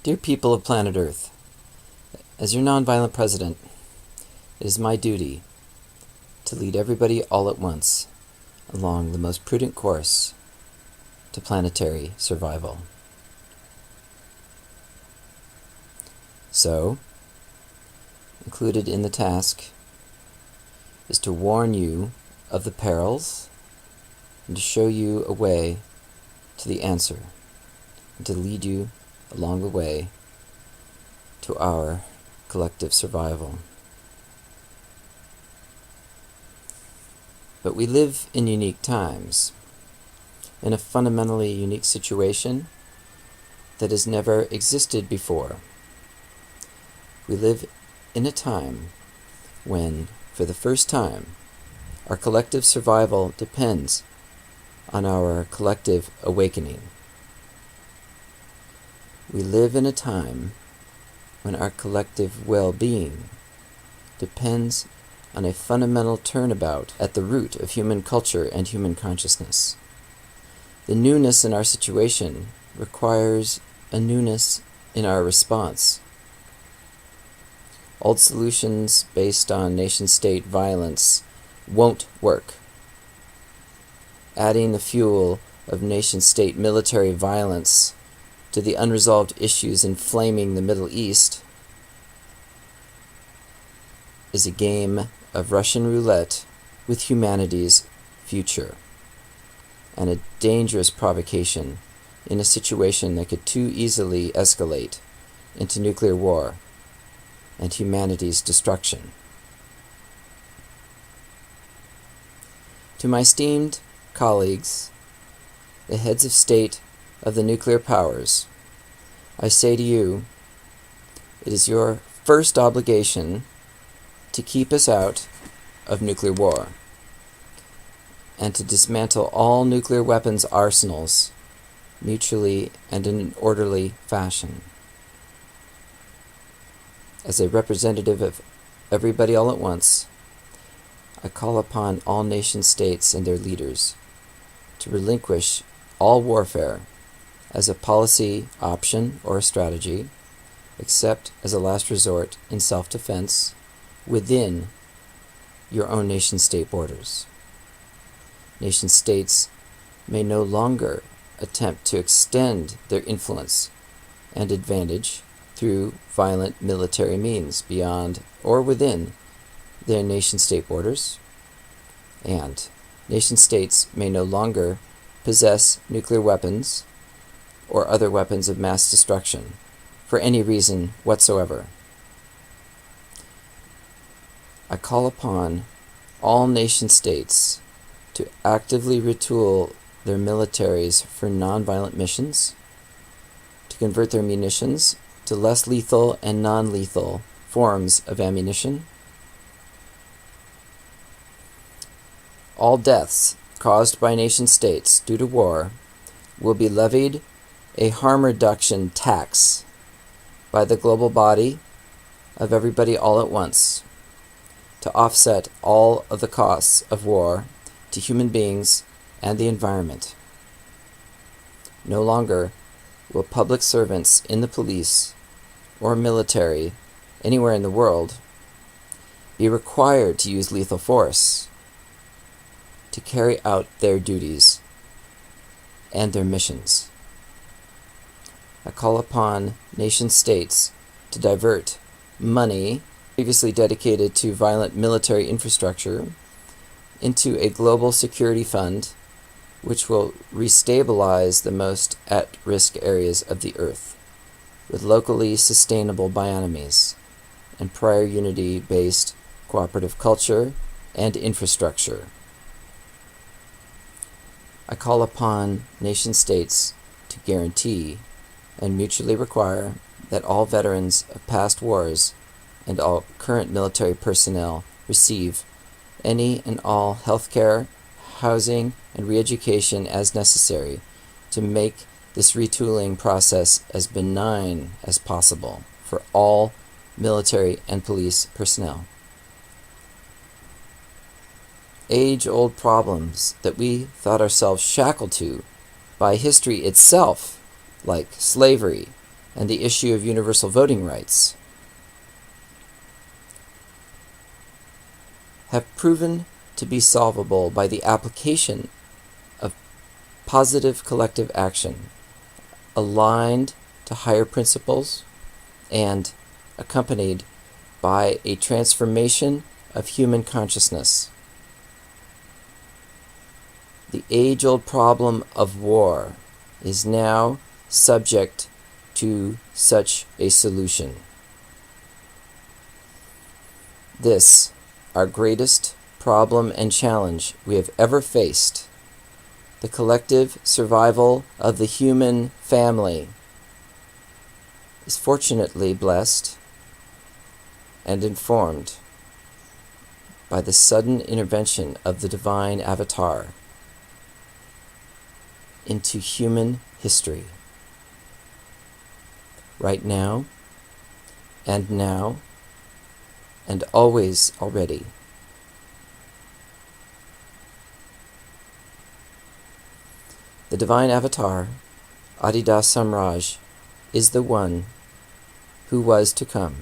Dear people of planet Earth, as your nonviolent president, it is my duty to lead everybody all at once along the most prudent course to planetary survival. So, included in the task is to warn you of the perils and to show you a way to the answer and to lead you along the way to our collective survival. But we live in unique times, in a fundamentally unique situation that has never existed before. We live in a time when, for the first time, our collective survival depends on our collective awakening. We live in a time when our collective well-being depends on a fundamental turnabout at the root of human culture and human consciousness. The newness in our situation requires a newness in our response. Old solutions based on nation-state violence won't work. Adding the fuel of nation-state military violence to the unresolved issues inflaming the Middle East is a game of Russian roulette with humanity's future, and a dangerous provocation in a situation that could too easily escalate into nuclear war and humanity's destruction. To my esteemed colleagues, the heads of state of the nuclear powers, I say to you, it is your first obligation to keep us out of nuclear war and to dismantle all nuclear weapons arsenals mutually and in an orderly fashion. As a representative of everybody all at once, I call upon all nation-states and their leaders to relinquish all warfare as a policy option or a strategy, except as a last resort in self-defense within your own nation-state borders. Nation-states may no longer attempt to extend their influence and advantage through violent military means beyond or within their nation-state borders, and nation-states may no longer possess nuclear weapons or other weapons of mass destruction for any reason whatsoever. I call upon all nation-states to actively retool their militaries for non-violent missions, to convert their munitions to less lethal and non-lethal forms of ammunition. All deaths caused by nation-states due to war will be levied a harm reduction tax by the global body of everybody all at once to offset all of the costs of war to human beings and the environment. No longer will public servants in the police or military anywhere in the world be required to use lethal force to carry out their duties and their missions. I call upon nation-states to divert money previously dedicated to violent military infrastructure into a global security fund which will restabilize the most at-risk areas of the Earth with locally sustainable bionomies and prior unity-based cooperative culture and infrastructure. I call upon nation-states to guarantee and mutually require that all veterans of past wars and all current military personnel receive any and all health care, housing, and re-education as necessary to make this retooling process as benign as possible for all military and police personnel. Age-old problems that we thought ourselves shackled to by history itself, like slavery, and the issue of universal voting rights have proven to be solvable by the application of positive collective action aligned to higher principles and accompanied by a transformation of human consciousness. The age-old problem of war is now subject to such a solution. This, our greatest problem and challenge we have ever faced, the collective survival of the human family, is fortunately blessed and informed by the sudden intervention of the divine avatar into human history. Right now, and always already. The divine avatar, Adidas Samraj, is the one who was to come.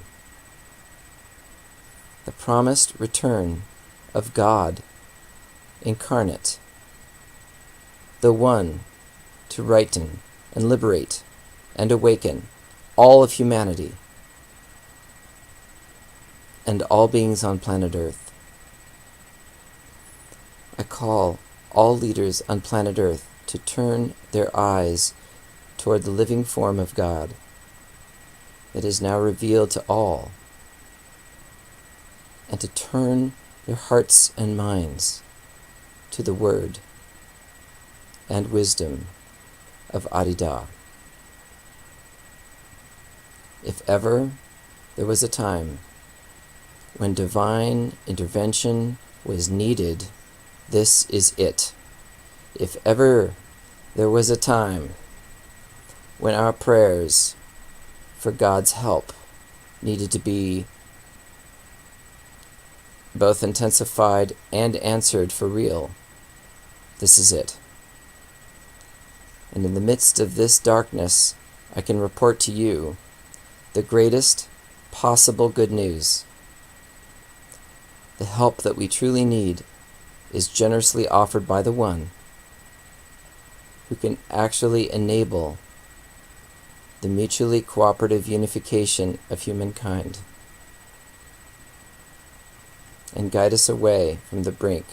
The promised return of God incarnate, the one to righten and liberate and awaken all of humanity and all beings on planet Earth. I call all leaders on planet Earth to turn their eyes toward the living form of God that is now revealed to all, and to turn their hearts and minds to the word and wisdom of Adida. If ever there was a time when divine intervention was needed, this is it. If ever there was a time when our prayers for God's help needed to be both intensified and answered for real, this is it. And in the midst of this darkness, I can report to you the greatest possible good news. The help that we truly need is generously offered by the one who can actually enable the mutually cooperative unification of humankind and guide us away from the brink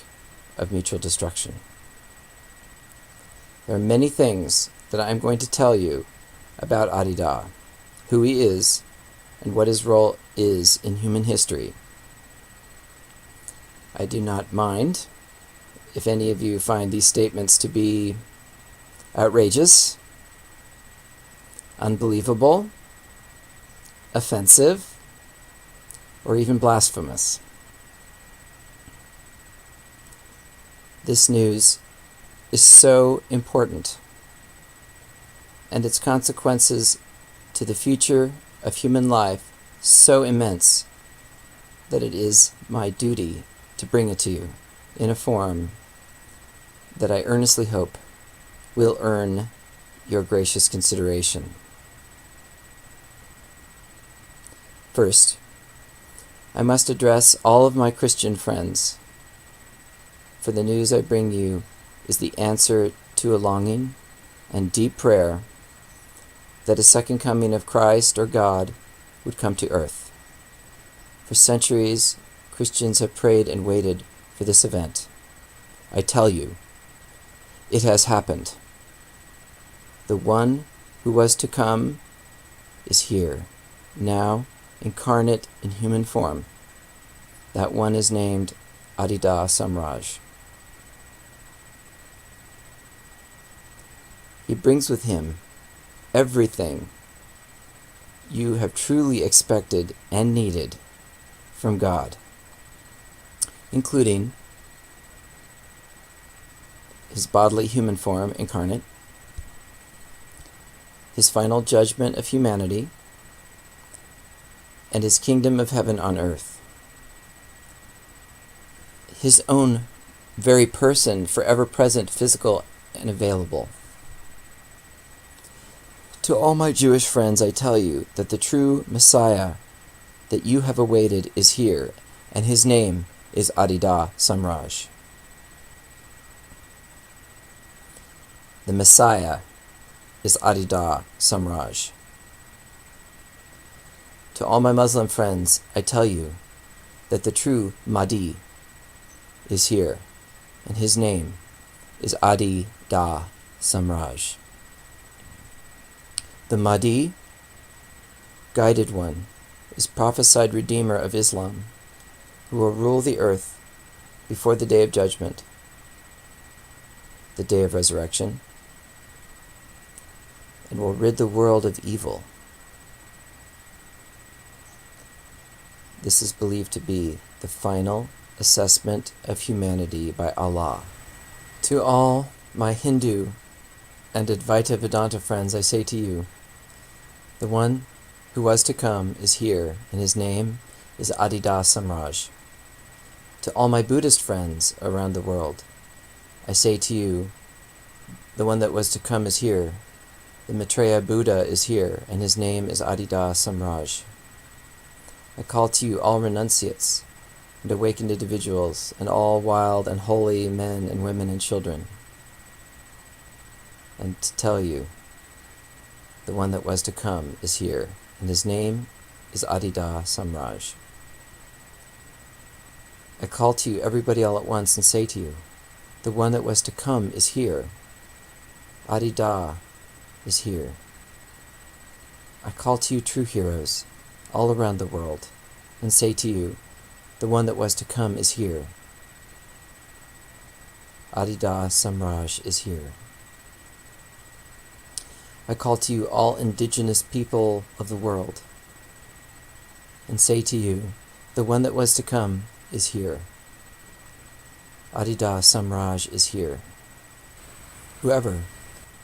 of mutual destruction. There are many things that I am going to tell you about Adida, who he is, and what his role is in human history. I do not mind if any of you find these statements to be outrageous, unbelievable, offensive, or even blasphemous. This news is so important, and its consequences to the future of human life so immense that it is my duty to bring it to you in a form that I earnestly hope will earn your gracious consideration. First, I must address all of my Christian friends, for the news I bring you is the answer to a longing and deep prayer that a second coming of Christ or God would come to earth. For centuries, Christians have prayed and waited for this event. I tell you, it has happened. The one who was to come is here, now incarnate in human form. That one is named Adida Samraj. He brings with him everything you have truly expected and needed from God, including his bodily human form incarnate, his final judgment of humanity, and his kingdom of heaven on earth. His own very person, forever present, physical, and available. To all my Jewish friends, I tell you that the true Messiah that you have awaited is here, and his name is Adidah Samraj. The Messiah is Adidah Samraj. To all my Muslim friends, I tell you that the true Mahdi is here, and his name is Adidah Samraj. The Mahdi, guided one, is prophesied Redeemer of Islam, who will rule the earth before the day of judgment, the day of resurrection, and will rid the world of evil. This is believed to be the final assessment of humanity by Allah. To all my Hindu and Advaita Vedanta friends, I say to you, the one who was to come is here, and his name is Adidah Samraj. To all my Buddhist friends around the world, I say to you, the one that was to come is here. The Maitreya Buddha is here, and his name is Adidah Samraj. I call to you all renunciates and awakened individuals, and all wild and holy men and women and children, and to tell you, the one that was to come is here, and his name is Adidah Samraj. I call to you everybody all at once and say to you, the one that was to come is here. Adidah is here. I call to you true heroes all around the world and say to you, the one that was to come is here. Adidah Samraj is here. I call to you all indigenous people of the world and say to you, the one that was to come is here. Adidah Samraj is here. Whoever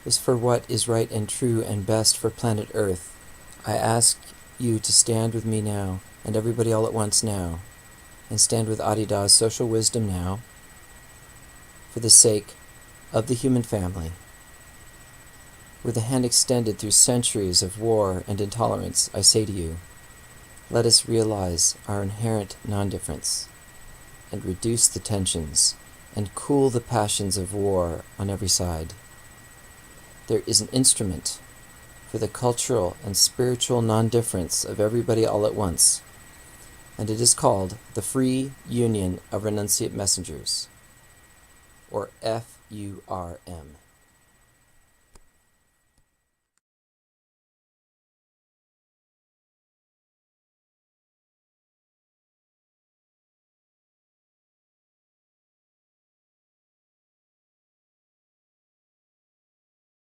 is for what is right and true and best for planet Earth, I ask you to stand with me now, and everybody all at once now, and stand with Adidah's social wisdom now, for the sake of the human family. With a hand extended through centuries of war and intolerance, I say to you, let us realize our inherent non-difference, and reduce the tensions, and cool the passions of war on every side. There is an instrument for the cultural and spiritual non-difference of everybody all at once, and it is called the Free Union of Renunciate Messengers, or FURM.